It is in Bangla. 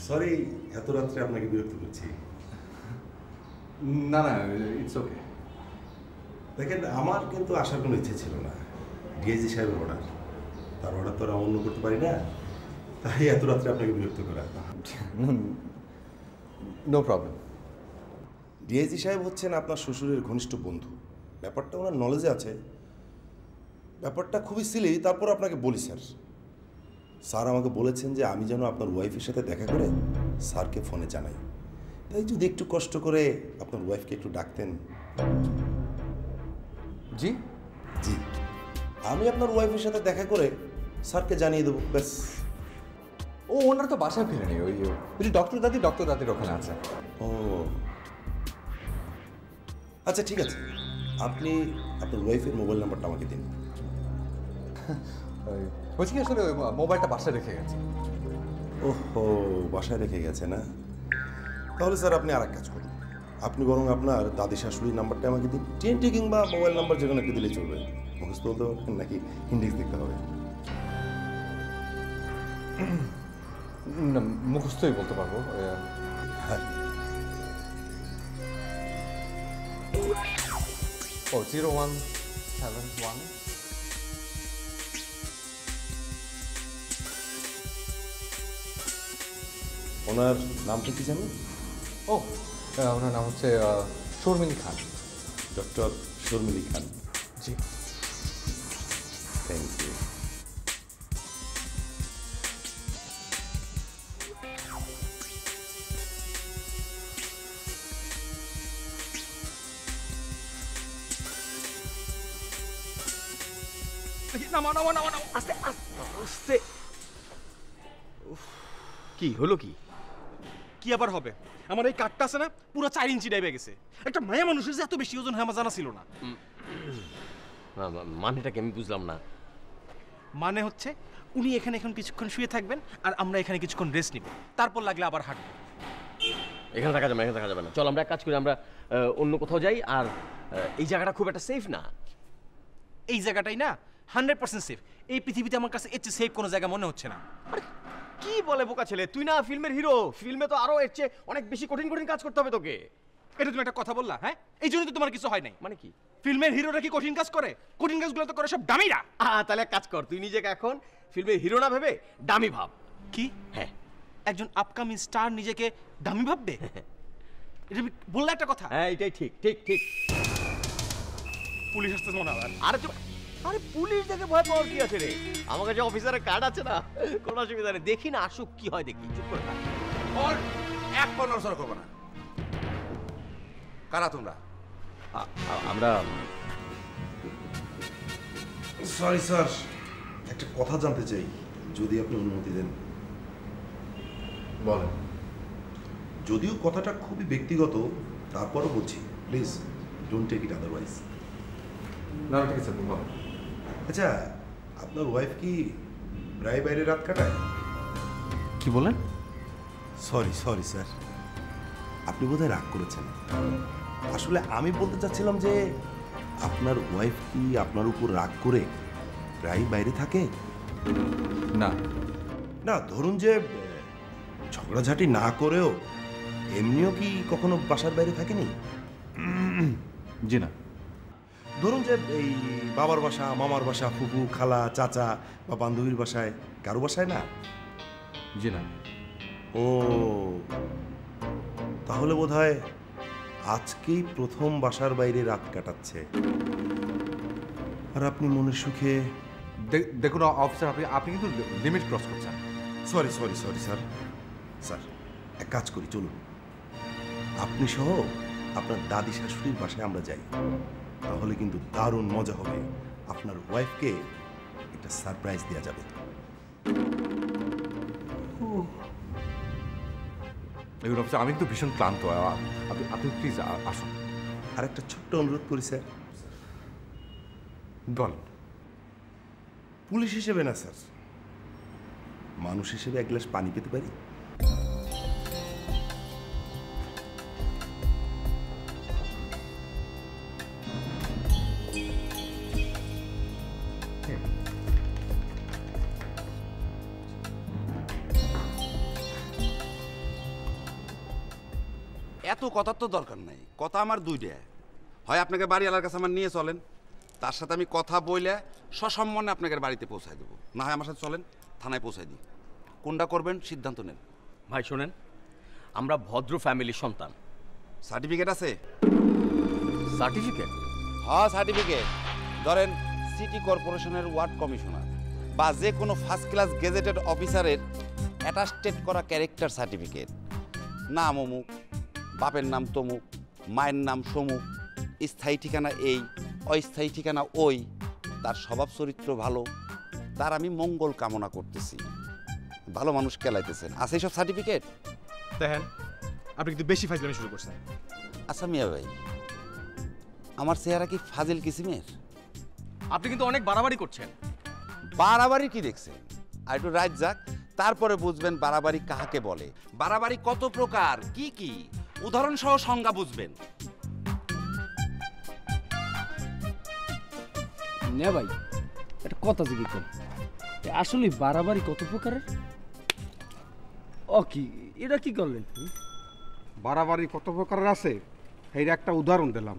সরি এত রাত্রে আপনাকে বিরক্ত করছি। না না, ইটস ওকে। দেখেন, আমার কিন্তু আসার কোনো ইচ্ছে ছিল না। ডিআইজি সাহেবের অর্ডার, তার অর্ডার তো আর অন্য করতে পারি না, তাই এত রাত্রে আপনাকে বিরক্ত করা। No problem. ডিআইজি সাহেব হচ্ছেন আপনার শ্বশুরের ঘনিষ্ঠ বন্ধু, ব্যাপারটা ওনার নলেজে আছে। ব্যাপারটা খুবই সিলি, তারপর আপনাকে বলি স্যার। স্যার আমাকে বলেছেন যে আমি যেন আপনার ওয়াইফের সাথে দেখা করে স্যারকে ফোনে জানাই, তাই যদি একটু কষ্ট করে আপনার ওয়াইফকে একটু ডাকতেন। জি জি, আমি আপনার ওয়াইফের সাথে দেখা করে স্যারকে জানিয়ে দেবো, ব্যাস। ও ওনারা তো বাসায় ফিরেনি, ওই ডক্টর দাদির ওখানে আছে। ও আচ্ছা, ঠিক আছে, আপনি আপনার ওয়াইফের মোবাইল নাম্বারটা আমাকে দিন। বলছি কি, আসলে মোবাইলটা বাসায় রেখে গেছে। ওহো, বাসায় রেখে গেছে না? তাহলে স্যার আপনি আর এক কাজ করুন, আপনি বরং আপনার দাদি শাশুড়ির নাম্বারটা আমাকে দিন। টিএনটি কিংবা মোবাইল নাম্বার যে কোনো একটা দিলে চলবে। মুখস্থ বলতে পারবেন নাকি ইন্ডেক্স দেখতে হবে? না, মুখস্থই বলতে পারবো। হ্যাঁ। ও 0171। ওনার নামটা কি জানেন? ও ওনার নাম হচ্ছে শর্মিলী খান। ডক্টর শর্মিলী খান। জি, থ্যাংক ইউ। আস্তে আস্তে। কি হলো? কি আবার হবে? আমার এই কাঠটা আছে না, পুরো 4 ইঞ্চি ডাইবে গেছে। একটা মায়া মানুষের যে এত বেশি ওজন হয় আমার জানা ছিল না। মানেটা কি আমি বুঝলাম না। মানে হচ্ছে উনি এখানে এখন কিছুক্ষণ শুয়ে থাকবেন আর আমরা এখানে কিছুক্ষণ রেস্ট নিব, তারপর লাগলে আবার হাঁটবো। এখানে থাকা যাবে না। চল আমরা এক কাজ করি, আমরা অন্য কোথাও যাই। আর এই জায়গাটা খুব একটা সেফ না। এই জায়গাটাই না 100% সেফ। এই পৃথিবীতে আমার কাছে এর চেয়ে সেফ কোনো জায়গা মনে হচ্ছে না। কি বলে বোকা ছেলে, তুই না ফিল্মের হিরো? ফিল্মে তো আরো এর চেয়ে অনেক বেশি কঠিন কাজ করতে হবে তোকে। এটা তুমি একটা কথা বললা? হ্যাঁ, এই জন্য তো তোমার কিছু হয় নাই। মানে কি? ফিল্মের হিরোরা কি কঠিন কাজ করে? কঠিন কাজগুলো তো করে সব ডামিরা। তাহলে এক কাজ কর, তুই নিজেকে এখন ফিল্মের হিরো না ভেবে ডামি ভাব। কি? হ্যাঁ, একজন আপকামিং স্টার নিজেকে ডামি ভাববে? এটা বললে একটা কথা। হ্যাঁ, এটাই ঠিক ঠিক ঠিক। পুলিশ আসতে মনে হয়। আরে পুলিশ দেখে ভয় পাওয়ার কি আছে রে? আমার কাছে অফিসারের কার্ড আছে না, কোনো অসুবিধা নেই। দেখি না আসুক, কি হয় দেখি। চুপ করে থাক। আর এক পা নড়াচড়া করবে না। কারা তোমরা? আমরা সরি স্যার, একটা কথা জানতে চাই, যদি আপনি অনুমতি দেন। বলেন। যদিও কথাটা খুবই ব্যক্তিগত, তারপরও বলছি, please don't take it otherwise. না ঠিক আছে, বলেন। আচ্ছা, আপনার ওয়াইফ কি প্রায় বাইরে রাত কাটায়? কি বলেন? সরি স্যার, আপনি বোধহয় রাগ করেছেন। আসলে আমি বলতে চাচ্ছিলাম যে আপনার ওয়াইফ কি আপনার উপর রাগ করে প্রায় বাইরে থাকে? না না, ধরুন যে ঝগড়াঝাটি না করেও এমনিও কি কখনো বাসার বাইরে থাকেনি? জি না। ধরুন যে এই বাবার বাসা, মামার বাসা, ফুফু, খালা, চাচা বা বান্ধবীর বাসায়, কারো বাসায় না? জি না। ও, তাহলে বোধহয় আজকেই প্রথম বাসার বাইরে রাত কাটাচ্ছে। আর আপনি মনের সুখে। দেখুন অফিসার, আপনি কিন্তু লিমিট ক্রস করছেন। Sorry sir. স্যার, এক কাজ করি, চলুন আপনি সহ আপনার দাদি শাশুড়ির বাসায় আমরা যাই, তাহলে কিন্তু দারুণ মজা হবে। আপনার ওয়াইফকে একটা সারপ্রাইজ দেওয়া যাবে। দেখুন অফিসার, আমি কিন্তু ভীষণ ক্লান্ত। আপনি প্লিজ আসুন। আর একটা ছোট্ট অনুরোধ করি স্যার। বলেন। পুলিশ হিসেবে না স্যার, মানুষ হিসেবে এক গ্লাস পানি পেতে পারি? এত কথার তো দরকার নাই, কথা আমার দুইটা। হয় আপনাকে বাড়িওয়ালার কাছে আমার নিয়ে চলেন, তার সাথে আমি কথা বইলে সসম্মানে আপনাকে বাড়িতে পৌঁছায় দেবো, না হয় আমার সাথে চলেন থানায় পৌঁছায় দিই। কোনটা করবেন সিদ্ধান্ত নেন। ভাই শোনেন, আমরা ভদ্র ফ্যামিলির সন্তান। সার্টিফিকেট আছে? সার্টিফিকেট? হ্যাঁ সার্টিফিকেট। ধরেন সিটি কর্পোরেশনের ওয়ার্ড কমিশনার বা যে কোনো ফার্স্ট ক্লাস গেজেটেড অফিসারের অ্যাটাস্টেড করা ক্যারেক্টার সার্টিফিকেট। নাম অমুক, বাপের নাম তমুক, মায়ের নাম সমুক, স্থায়ী ঠিকানা এই, অস্থায়ী ঠিকানা ওই, তার স্বভাব চরিত্র ভালো, তার আমি মঙ্গল কামনা করতেছি। ভালো মানুষ কেলাইতেছেন, আছে এইসব সার্টিফিকেট? দেখেন আপনি কিন্তু বেশি ফাইজলামি শুরু করছেন। আচ্ছা মিয়া ভাই, আমার চেহারা কি ফাজিল কিসিমের? আপনি কিন্তু অনেক বাড়াবাড়ি করছেন। বাড়াবাড়ি কি দেখছেন? আর একটু রাত যাক, তারপরে বুঝবেন বাড়াবাড়ি কাহাকে বলে, বাড়াবাড়ি কত প্রকার, কি কি উদাহরণ সহ সংজ্ঞা বুঝবেন। না ভাই, একটা কথা জিজ্ঞেস কর, আসলে বাড়াবাড়ি কত প্রকারের? ও কি, এটা কি করলেন? বাড়াবাড়ি কত প্রকারের আছে, এর একটা উদাহরণ দিলাম।